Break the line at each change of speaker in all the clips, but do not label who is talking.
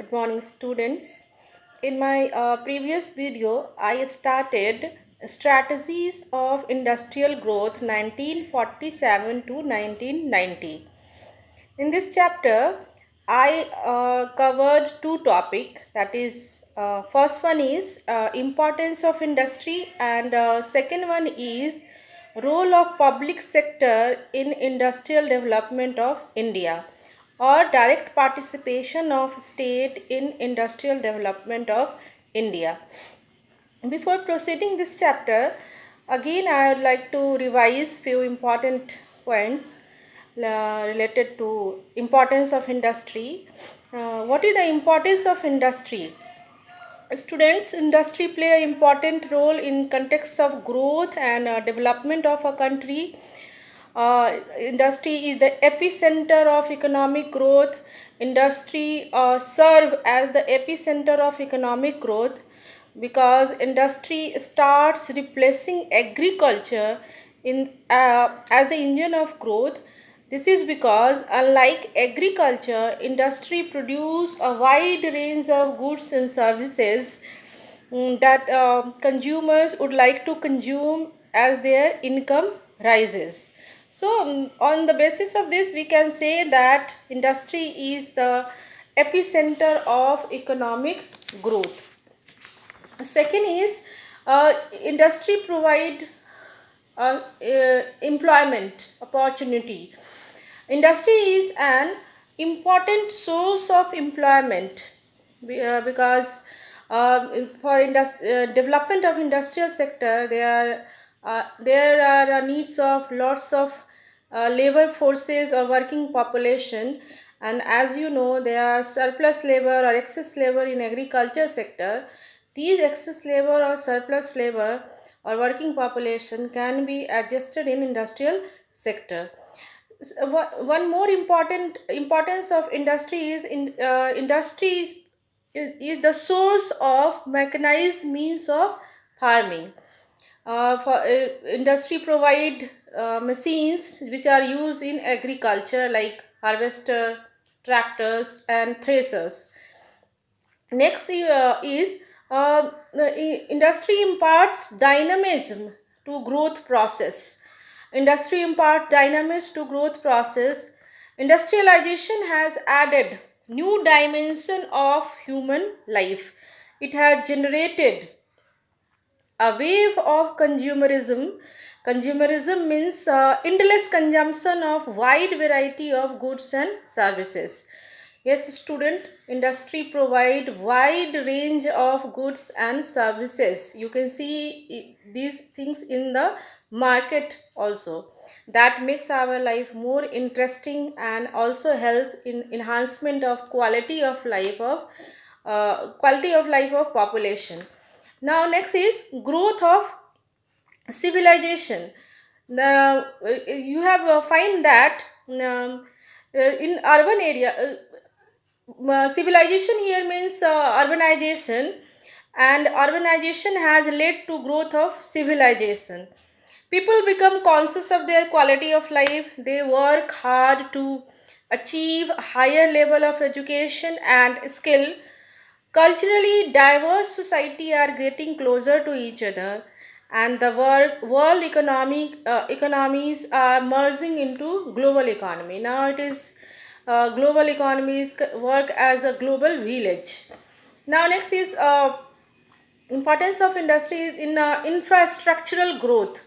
Good morning, students. In my previous video, I started strategies of industrial growth 1947 to 1990. In this chapter, I covered two topics. That is, first one is importance of industry, and second one is role of public sector in industrial development of India, or direct participation of state in industrial development of India. Before proceeding this chapter, again I would like to revise few important points related to importance of industry. What is the importance of industry? Students, industry play an important role in context of growth and development of a country. Industry is the epicenter of economic growth. Industry serve as the epicenter of economic growth because industry starts replacing agriculture in as the engine of growth. This is because, unlike agriculture, industry produce a wide range of goods and services that consumers would like to consume as their income rises. So, on the basis of this, we can say that industry is the epicenter of economic growth. Second is industry provide employment opportunity. Industry is an important source of employment because for development of industrial sector there are needs of lots of labor forces or working population, and as you know there are surplus labor or excess labor in agriculture sector. These excess labor or surplus labor or working population can be adjusted in industrial sector. One more importance of industry is industry is the source of mechanized means of farming. Industry provide machines which are used in agriculture like harvester, tractors, and threshers. Next is the industry imparts dynamism to growth process. Industry impart dynamism to growth process. Industrialization has added new dimension of human life. It has generated a wave of consumerism. Consumerism means endless consumption of wide variety of goods and services. Yes, student, industry provide wide range of goods and services. You can see these things in the market also. That makes our life more interesting and also help in enhancement of quality of life of population. Now next is growth of civilization. Now you have find that in urban area civilization here means urbanization, and urbanization has led to growth of civilization. People become conscious of their quality of life. They work hard to achieve higher level of education and skill. Culturally diverse society are getting closer to each other, and the world economies are merging into global economy. Now it is global economies work as a global village. Now next is importance of industry in infrastructural growth.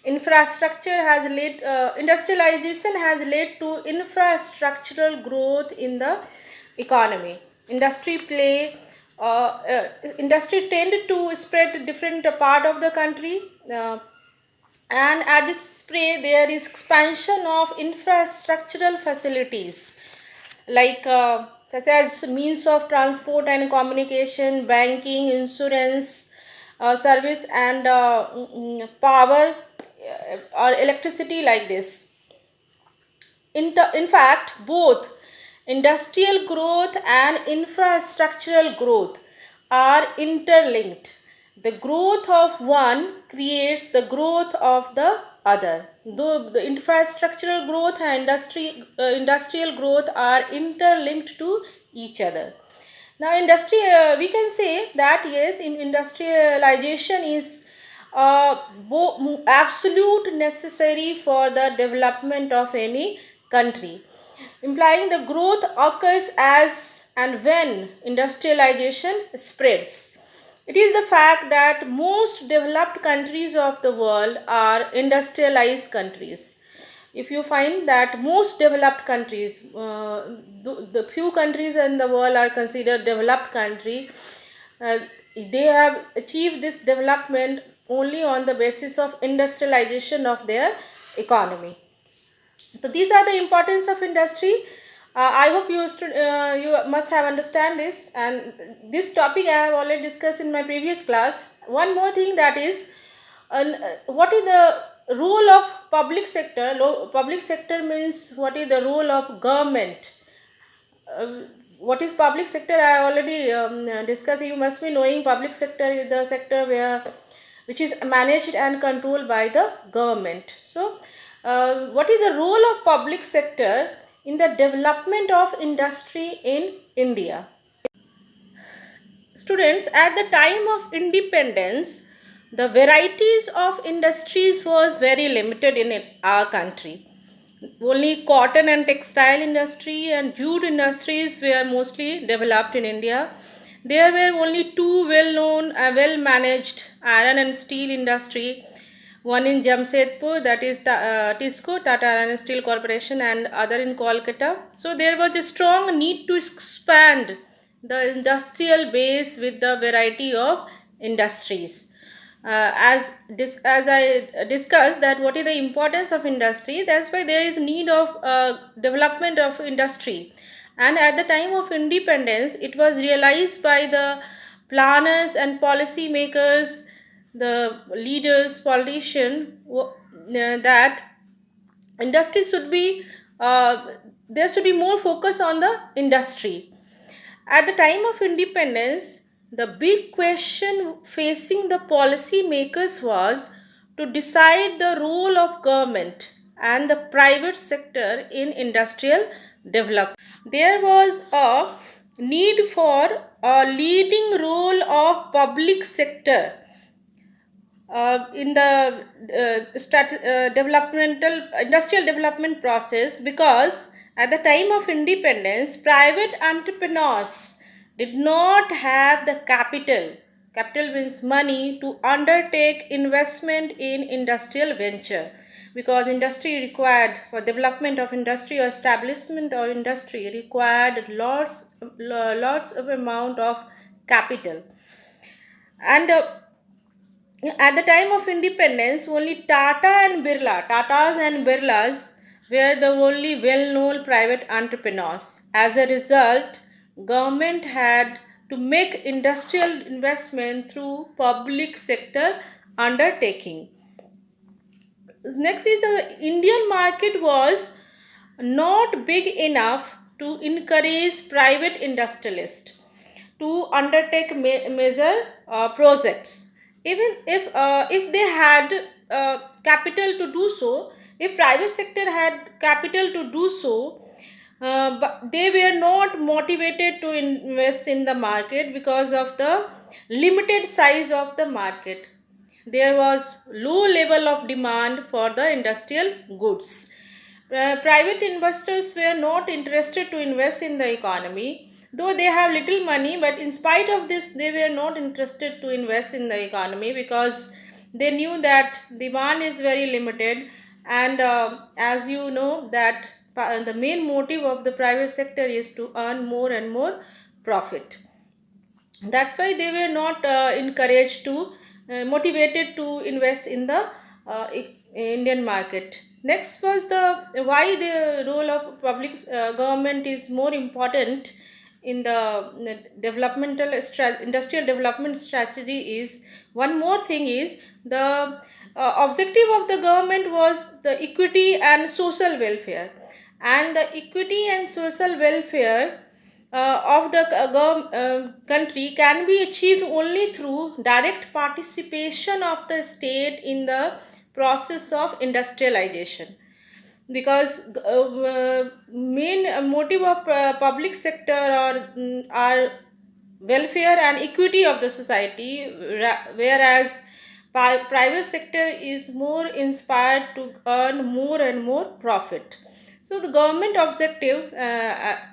Industrialization has led to infrastructural growth in the economy. Industry tend to spread to different part of the country, and as it spread there is expansion of infrastructural facilities like such as means of transport and communication, banking, insurance, service, and power or electricity, like this. In fact, both industrial growth and infrastructural growth are interlinked. The growth of one creates the growth of the other. Though the infrastructural growth and industrial growth are interlinked to each other. Now, we can say that yes, industrialization is absolute necessary for the development of any country, implying the growth occurs as and when industrialization spreads. It is the fact that most developed countries of the world are industrialized countries. If you find that most developed countries, the few countries in the world are considered developed country, uh, they have achieved this development only on the basis of industrialization of their economy. So these are the importance of industry. I hope you must have understand this, and this topic I have already discussed in my previous class. One more thing, that is what is the role of public sector. Public sector means what is the role of government. What is public sector? I already discussed. You must be knowing public sector is the sector which is managed and controlled by the government. So what is the role of public sector in the development of industry in India? Students, at the time of independence, the varieties of industries was very limited in our country. Only cotton and textile industry and jute industries were mostly developed in India. There were only two well-known, well-managed iron and steel industry. One in Jamshedpur, that is TISCO, Tata Iron and Steel Corporation, and other in Kolkata. So there was a strong need to expand the industrial base with the variety of industries. As I discussed that what is the importance of industry, that's why there is need of development of industry. And at the time of independence, it was realized by the planners and policy makers, the leaders, politicians, that industry should be there should be more focus on the industry. At the time of independence, the big question facing the policy makers was to decide the role of government and the private sector in industrial development. There was a need for a leading role of public sector in the developmental industrial development process, because at the time of independence, private entrepreneurs did not have the capital means money, to undertake investment in industrial venture, because industry required, for development of industry or establishment of industry, required lots of amount of capital. And at the time of independence, only Tatas and Birlas were the only well-known private entrepreneurs. As a result, government had to make industrial investment through public sector undertaking. Next is, the Indian market was not big enough to encourage private industrialists to undertake major projects. Even if they had capital to do so, if private sector had capital to do so, but they were not motivated to invest in the market because of the limited size of the market. There was low level of demand for the industrial goods. Private investors were not interested to invest in the economy, though they have little money, but in spite of this, they were not interested to invest in the economy because they knew that demand is very limited. And as you know that the main motive of the private sector is to earn more and more profit. That's why they were not encouraged to motivated to invest in the Indian market. Next was the why the role of public government is more important in the developmental industrial development strategy is, one more thing is, the objective of the government was the equity and social welfare. And the equity and social welfare of the country can be achieved only through direct participation of the state in the process of industrialization, because main motive of public sector or are welfare and equity of the society, whereas private sector is more inspired to earn more and more profit. So the government objective,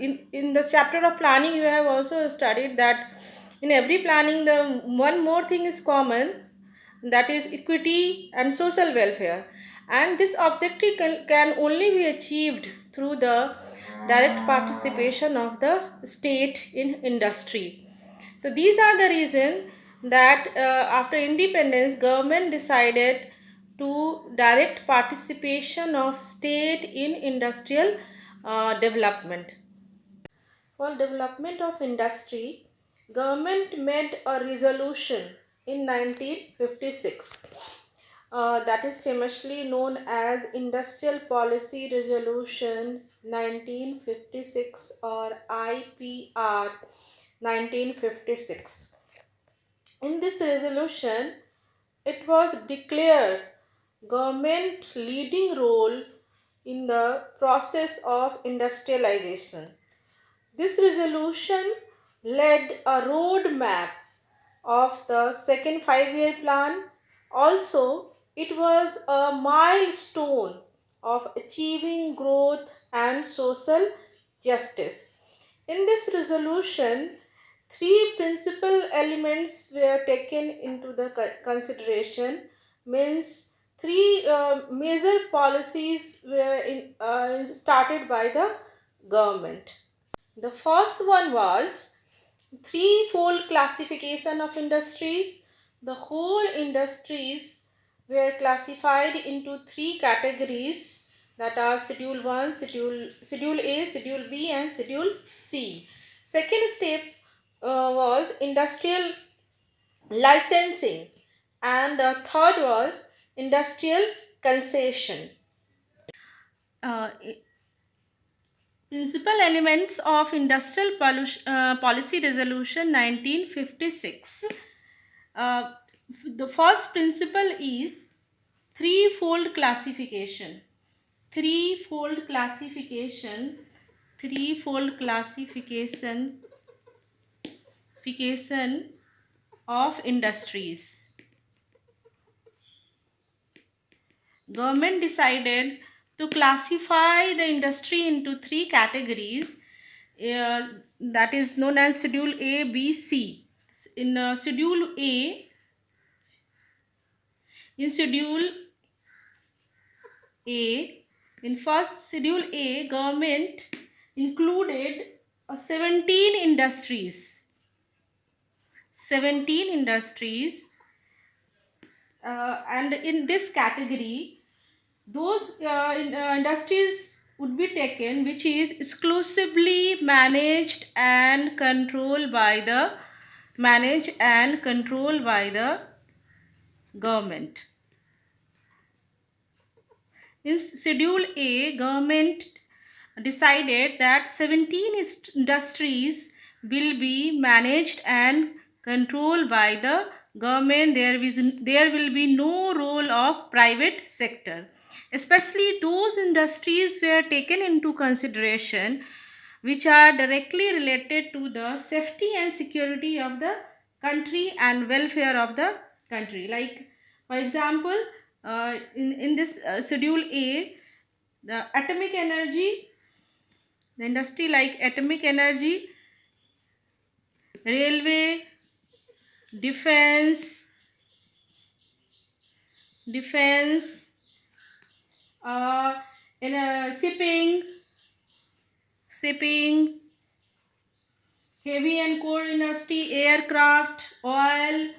in the chapter of planning you have also studied that in every planning the one more thing is common, that is equity and social welfare, and this objective can only be achieved through the direct participation of the state in industry. So these are the reason that after independence government decided to direct participation of state in industrial development. For development of industry, government made a resolution in 1956, that is famously known as Industrial Policy Resolution 1956 or IPR 1956. In this resolution, it was declared government leading role in the process of industrialization. This resolution led a roadmap of the second 5-year plan. Also, it was a milestone of achieving growth and social justice. In this resolution, three principal elements were taken into the consideration, means three major policies were started by the government. The first one was threefold classification of industries. The whole industries were classified into three categories, that are Schedule 1, Schedule A, Schedule B and Schedule C. Second step was industrial licensing, and the third was industrial concession. Uh, Principal elements of Industrial Policy Resolution 1956. Uh, the first principle is threefold classification. Threefold classification. Threefold classification of industries. Government decided to classify the industry into three categories, that is known as Schedule A, B, C. In Schedule A, in first Schedule A, government included 17 industries. 17 industries, and in this category, those industries would be taken which is exclusively managed and controlled by the government. In Schedule A, government decided that 17 industries will be managed and controlled by the government. There will be no role of private sector. Especially those industries were taken into consideration which are directly related to the safety and security of the country and welfare of the country. Like, for example, in this Schedule A, the atomic energy, the industry like atomic energy, railway, defense, uh, in shipping, heavy and core industry, aircraft, oil,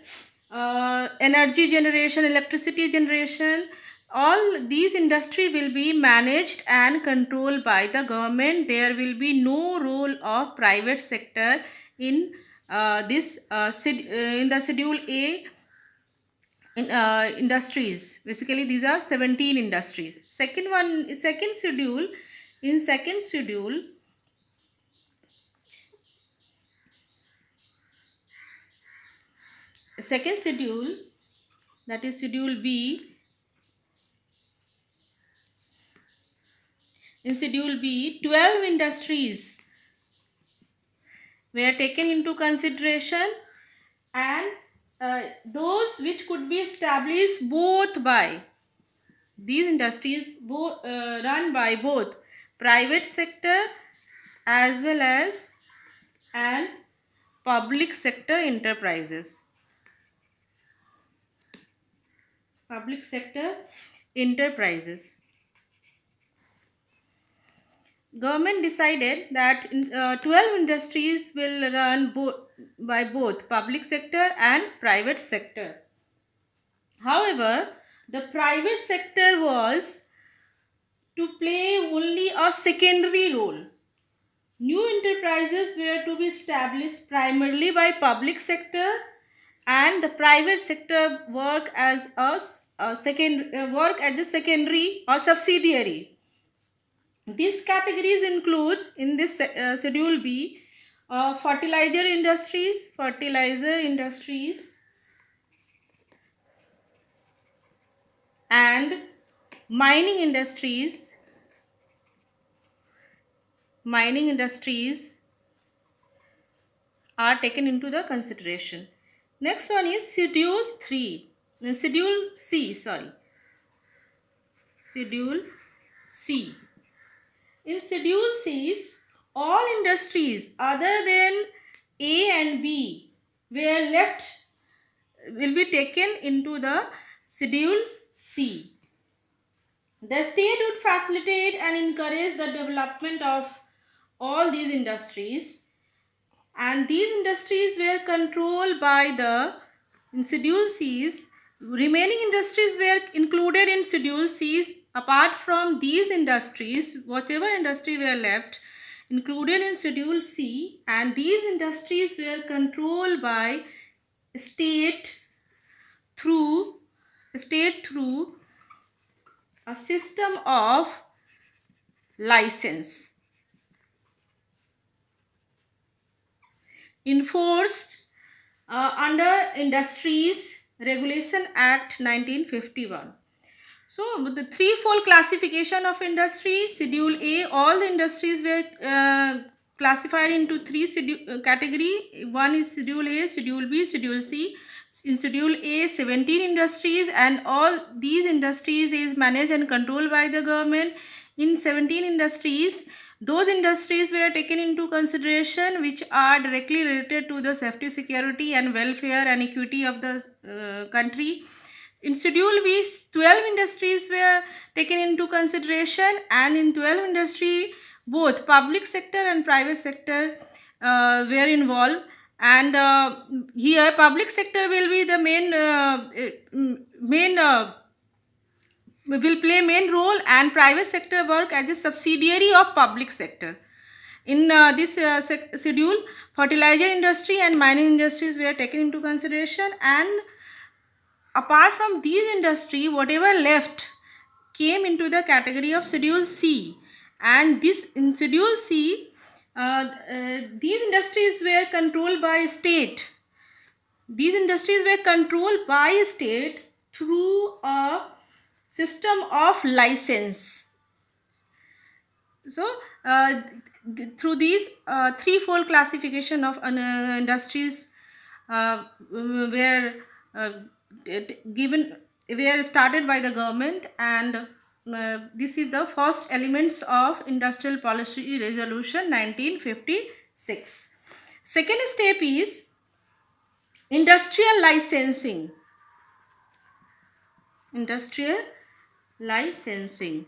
energy generation, electricity generation, all these industry will be managed and controlled by the government. There will be no role of private sector in in the Schedule A industries. Basically these are 17 industries. Second schedule, in second schedule, that is Schedule B. In Schedule B, 12 industries were taken into consideration, and those which could be established both by these industries, run by both private sector as well as and public sector enterprises. Public sector enterprises. Government decided that 12 industries will run by both public sector and private sector. However, the private sector was to play only a secondary role. New enterprises were to be established primarily by public sector, and the private sector work as a secondary or subsidiary. These categories include in this schedule B, fertilizer industries, and mining industries. Mining industries are taken into the consideration. Next one is Schedule C. Schedule C. In Schedule C, all industries other than A and B will be taken into the Schedule C. The state would facilitate and encourage the development of all these industries, and these industries were controlled by in Schedule C's. Remaining industries were included in Schedule C's. Apart from these industries, whatever industry were left included in Schedule C, and these industries were controlled by state through a system of license enforced under Industries Regulation Act 1951. So the threefold classification of industry: Schedule A, all the industries were classified into three category. One is Schedule A, Schedule B, Schedule C. In Schedule A, 17 industries, and all these industries is managed and controlled by the government. In 17 industries, those industries were taken into consideration which are directly related to the safety, security and welfare and equity of the country. In Schedule B, 12 industries were taken into consideration, and in 12 industry, both public sector and private sector were involved. And here public sector will be the will play main role, and private sector work as a subsidiary of public sector. In this schedule, fertilizer industry and mining industries were taken into consideration, and apart from these industry, whatever left came into the category of Schedule C. And this in Schedule C, these industries were controlled by state. These industries were controlled by state through a system of license. So through these threefold classification of industries were started by the government, and this is the first elements of Industrial Policy Resolution 1956. Second step is industrial licensing. Industrial licensing.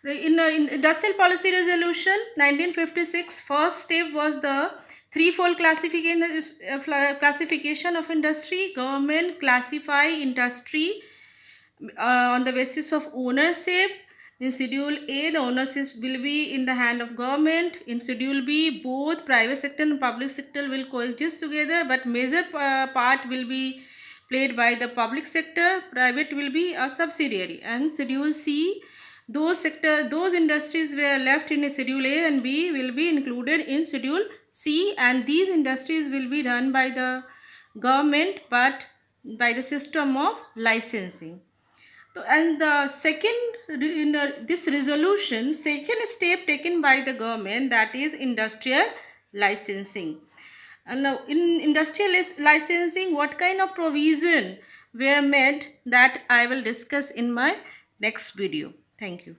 In Industrial Policy Resolution 1956, first step was the threefold classification of industry. Government classify industry on the basis of ownership. In Schedule A, the ownership will be in the hand of government. In Schedule B, both private sector and public sector will coexist together, but major part will be played by the public sector. Private will be a subsidiary. And Schedule C, those industries were left in Schedule A and B will be included in Schedule C, and these industries will be run by the government but by the system of licensing. And the second, in this resolution, second step taken by the government, that is industrial licensing. And now in industrial licensing, what kind of provision were made, that I will discuss in my next video. Thank you.